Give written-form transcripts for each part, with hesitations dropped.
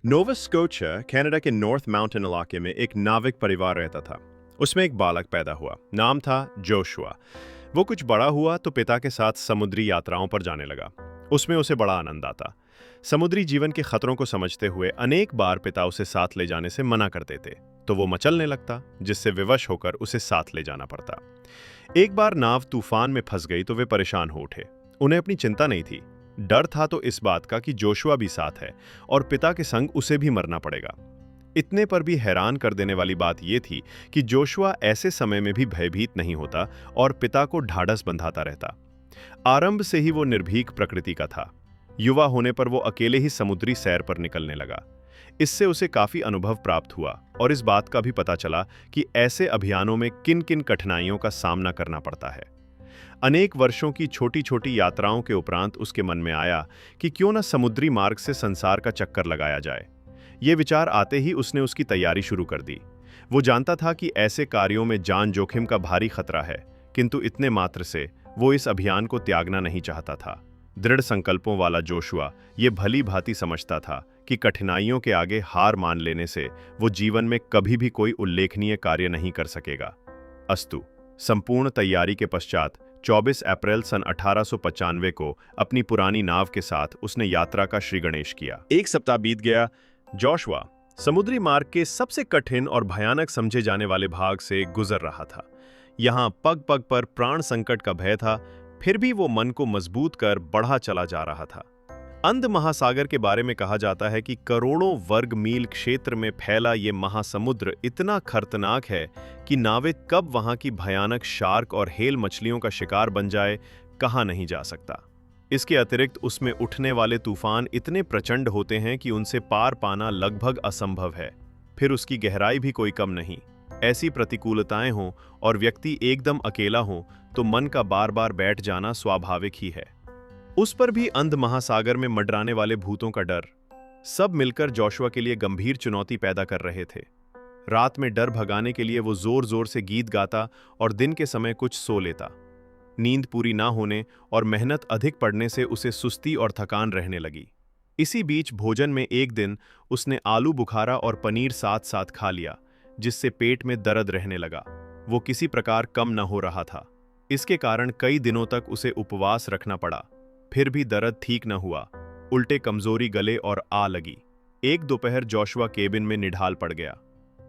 Nova Scotia Canada के north mountain इलाके में एक नाविक परिवार रहता था। उसमें एक बालक पैदा हुआ, नाम था जोशुआ। वो कुछ बड़ा हुआ तो पिता के साथ समुद्री यात्राओं पर जाने लगा। उसमें उसे बड़ा आनंद आता। समुद्री जीवन के खतरों को समझते हुए अनेक बार पिता उसे साथ ले जाने से मना कर देते, तो वो मचलने लगता, जिससे विवश होकर उसे साथ ले जाना पड़ता। एक बार नाव तूफान में फंस गई तो वे परेशान हो उठे। उन्हें अपनी चिंता नहीं थी, डर था तो इस बात का कि जोशुआ भी साथ है और पिता के संग उसे भी मरना पड़ेगा। इतने पर भी हैरान कर देने वाली बात यह थी कि जोशुआ ऐसे समय में भी भयभीत नहीं होता और पिता को ढाढ़स बंधाता रहता। आरंभ से ही वो निर्भीक प्रकृति का था। युवा होने पर वो अकेले ही समुद्री सैर पर निकलने लगा। इससे उसे काफी अनुभव प्राप्त हुआ और इस बात का भी पता चला कि ऐसे अभियानों में किन किन कठिनाइयों का सामना करना पड़ता है। अनेक वर्षों की छोटी छोटी यात्राओं के उपरांत उसके मन में आया कि क्यों न समुद्री मार्ग से संसार का चक्कर लगाया जाए। ये विचार आते ही उसने उसकी तैयारी शुरू कर दी। वो जानता था कि ऐसे कार्यों में जान जोखिम का भारी खतरा है, किंतु इतने मात्र से वो इस अभियान को त्यागना नहीं चाहता था। दृढ़ संकल्पों वाला जोशुआ ये भली भांति समझता था कि कठिनाइयों के आगे हार मान लेने से वो जीवन में कभी भी कोई उल्लेखनीय कार्य नहीं कर सकेगा। अस्तु, संपूर्ण तैयारी के पश्चात 24 अप्रैल सन 1895 को अपनी पुरानी नाव के साथ उसने यात्रा का श्री गणेश किया। एक सप्ताह बीत गया। जोशुआ समुद्री मार्ग के सबसे कठिन और भयानक समझे जाने वाले भाग से गुजर रहा था। यहाँ पग पग पर प्राण संकट का भय था, फिर भी वो मन को मजबूत कर बढ़ा चला जा रहा था। अंध महासागर के बारे में कहा जाता है कि करोड़ों वर्ग मील क्षेत्र में फैला ये महासमुद्र इतना खतरनाक है कि नाविक कब वहां की भयानक शार्क और हेल मछलियों का शिकार बन जाए, कहा नहीं जा सकता। इसके अतिरिक्त उसमें उठने वाले तूफान इतने प्रचंड होते हैं कि उनसे पार पाना लगभग असंभव है। फिर उसकी गहराई भी कोई कम नहीं। ऐसी प्रतिकूलताएं हों और व्यक्ति एकदम अकेला हो तो मन का बार बार बैठ जाना स्वाभाविक ही है। उस पर भी अंध महासागर में मंडराने वाले भूतों का डर। सब मिलकर जोशुआ के लिए गंभीर चुनौती पैदा कर रहे थे। रात में डर भगाने के लिए वो जोर जोर से गीत गाता और दिन के समय कुछ सो लेता। नींद पूरी ना होने और मेहनत अधिक पड़ने से उसे सुस्ती और थकान रहने लगी। इसी बीच भोजन में एक दिन उसने आलू बुखारा और पनीर साथ साथ खा लिया, जिससे पेट में दर्द रहने लगा। वो किसी प्रकार कम न हो रहा था। इसके कारण कई दिनों तक उसे उपवास रखना पड़ा। फिर भी दर्द ठीक न हुआ। उल्टे कमजोरी गले और आ लगी। एक दोपहर जोशुआ केबिन में निढाल पड़ गया।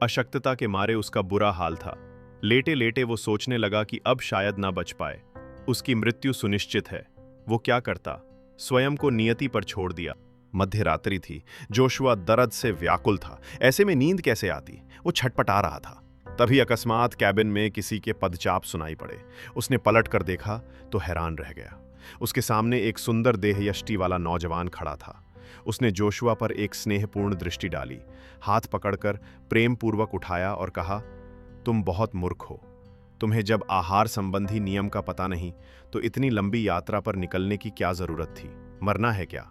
अशक्तता के मारे उसका बुरा हाल था। लेटे लेटे वो सोचने लगा कि अब शायद ना बच पाए। उसकी मृत्यु सुनिश्चित है। वो क्या करता? स्वयं को नियति पर छोड़ दिया। मध्य रात्रि थी। जोशुआ दर्द से व्याकुल था। ऐसे में नींद कैसे आती? वो छटपटा रहा था। तभी अकस्मात कैबिन में किसी के पदचाप सुनाई पड़े। उसने पलट कर देखा तो हैरान रह गया। उसके सामने एक सुंदर देह यष्टि वाला नौजवान खड़ा था। उसने जोशुआ पर एक स्नेहपूर्ण दृष्टि डाली, हाथ पकड़कर प्रेम पूर्वक उठाया और कहा, तुम बहुत मूर्ख हो। तुम्हें जब आहार संबंधी नियम का पता नहीं तो इतनी लंबी यात्रा पर निकलने की क्या जरूरत थी? मरना है क्या?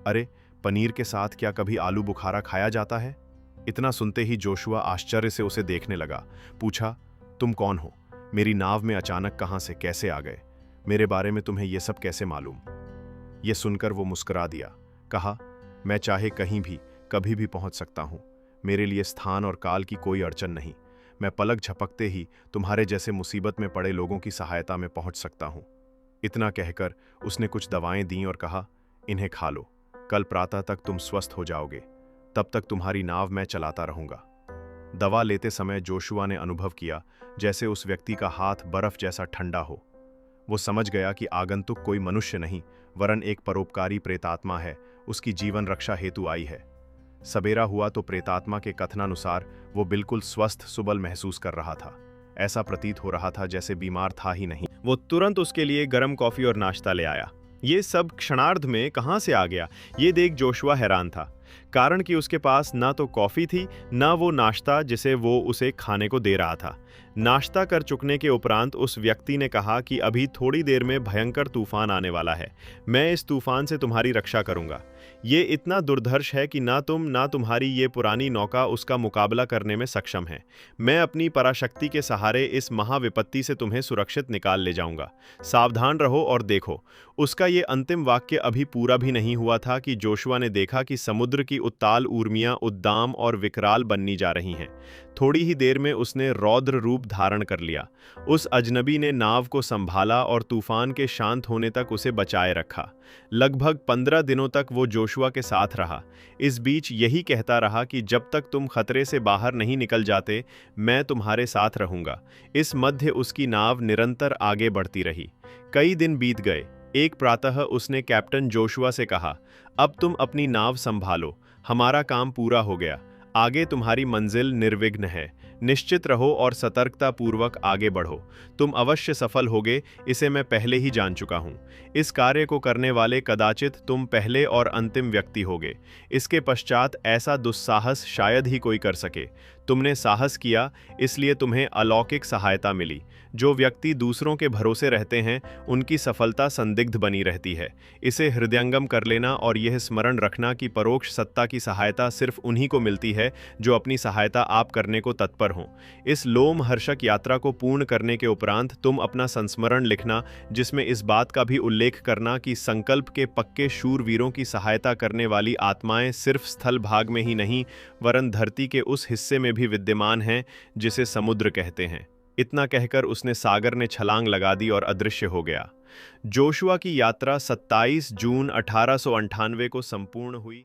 अरे, पनीर के साथ क्या कभी आलू बुखारा खाया जाता है? इतना सुनते ही जोशुआ आश्चर्य से उसे देखने लगा। पूछा, तुम कौन हो? मेरी नाव में अचानक कहां से कैसे आ गए? मेरे बारे में तुम्हें यह सब कैसे मालूम? यह सुनकर वो मुस्कुरा दिया। कहा, मैं चाहे कहीं भी कभी भी पहुंच सकता हूं। मेरे लिए स्थान और काल की कोई अड़चन नहीं। मैं पलक झपकते ही तुम्हारे जैसे मुसीबत में पड़े लोगों की सहायता में पहुंच सकता हूं। इतना कहकर उसने कुछ दवाएं दी और कहा, इन्हें खा लो। कल प्रातः तक तुम स्वस्थ हो जाओगे। तब तक तुम्हारी नाव मैं चलाता रहूंगा। दवा लेते समय जोशुआ ने अनुभव किया जैसे उस व्यक्ति का हाथ बर्फ जैसा ठंडा हो। वो समझ गया कि आगंतुक कोई मनुष्य नहीं वरन एक परोपकारी प्रेतात्मा है, उसकी जीवन रक्षा हेतु आई है। सवेरा हुआ तो प्रेतात्मा के कथनानुसार वो बिल्कुल स्वस्थ सुबल महसूस कर रहा था। ऐसा प्रतीत हो रहा था जैसे बीमार था ही नहीं। वो तुरंत उसके लिए गर्म कॉफी और नाश्ता ले आया। ये सब क्षणार्ध में कहां से आ गया, ये देख जोशुआ हैरान था। कारण कि उसके पास ना तो कॉफी थी, ना वो नाश्ता जिसे वो उसे खाने को दे रहा था। नाश्ता कर चुकने के उपरांत उस व्यक्ति ने कहा कि अभी थोड़ी देर में भयंकर तूफान आने वाला है। मैं इस तूफान से तुम्हारी रक्षा करूंगा। ये इतना दुर्धर्ष है कि ना तुम्हारी ये पुरानी नौका उसका मुकाबला करने में सक्षम है। मैं अपनी पराशक्ति के सहारे इस महाविपत्ति से तुम्हें सुरक्षित निकाल ले जाऊंगा। सावधान रहो और देखो। उसका ये अंतिम वाक्य अभी पूरा भी नहीं हुआ था कि जोशुआ ने देखा कि समुद्र की उत्ताल ऊर्मियां उद्दाम और विकराल बननी जा रही हैं। थोड़ी ही देर में उसने रौद्र रूप धारण कर लिया। उस अजनबी ने नाव को संभाला और तूफान के शांत होने तक उसे बचाए रखा। लगभग 15 दिनों तक वो जोशुआ के साथ रहा। इस बीच यही कहता रहा कि जब तक तुम खतरे से बाहर नहीं निकल जाते, मैं तुम्हारे साथ रहूंगा। इस मध्य उसकी नाव निरंतर आगे बढ़ती रही। कई दिन बीत गए। एक प्रातः उसने कैप्टन जोशुआ से कहा, अब तुम अपनी नाव संभालो, हमारा काम पूरा हो गया। आगे तुम्हारी मंजिल निर्विघ्न है। निश्चित रहो और सतर्कतापूर्वक आगे बढ़ो। तुम अवश्य सफल होगे, इसे मैं पहले ही जान चुका हूँ। इस कार्य को करने वाले कदाचित तुम पहले और अंतिम व्यक्ति होगे। इसके पश्चात ऐसा दुस्साहस शायद ही कोई कर सके। तुमने साहस किया, इसलिए तुम्हें अलौकिक सहायता मिली। जो व्यक्ति दूसरों के भरोसे रहते हैं, उनकी सफलता संदिग्ध बनी रहती है। इसे हृदयंगम कर लेना और यह स्मरण रखना कि परोक्ष सत्ता की सहायता सिर्फ उन्हीं को मिलती है जो अपनी सहायता आप करने को तत्पर हों। इस लोमहर्षक यात्रा को पूर्ण करने के उपरांत तुम अपना संस्मरण लिखना, जिसमें इस बात का भी उल्लेख करना कि संकल्प के पक्के शूरवीरों की सहायता करने वाली आत्माएं सिर्फ स्थल भाग में ही नहीं, वरन धरती के उस हिस्से में भी विद्यमान हैं जिसे समुद्र कहते हैं। इतना कहकर उसने सागर ने छलांग लगा दी और अदृश्य हो गया। जोशुआ की यात्रा 27 जून 1898 को संपूर्ण हुई।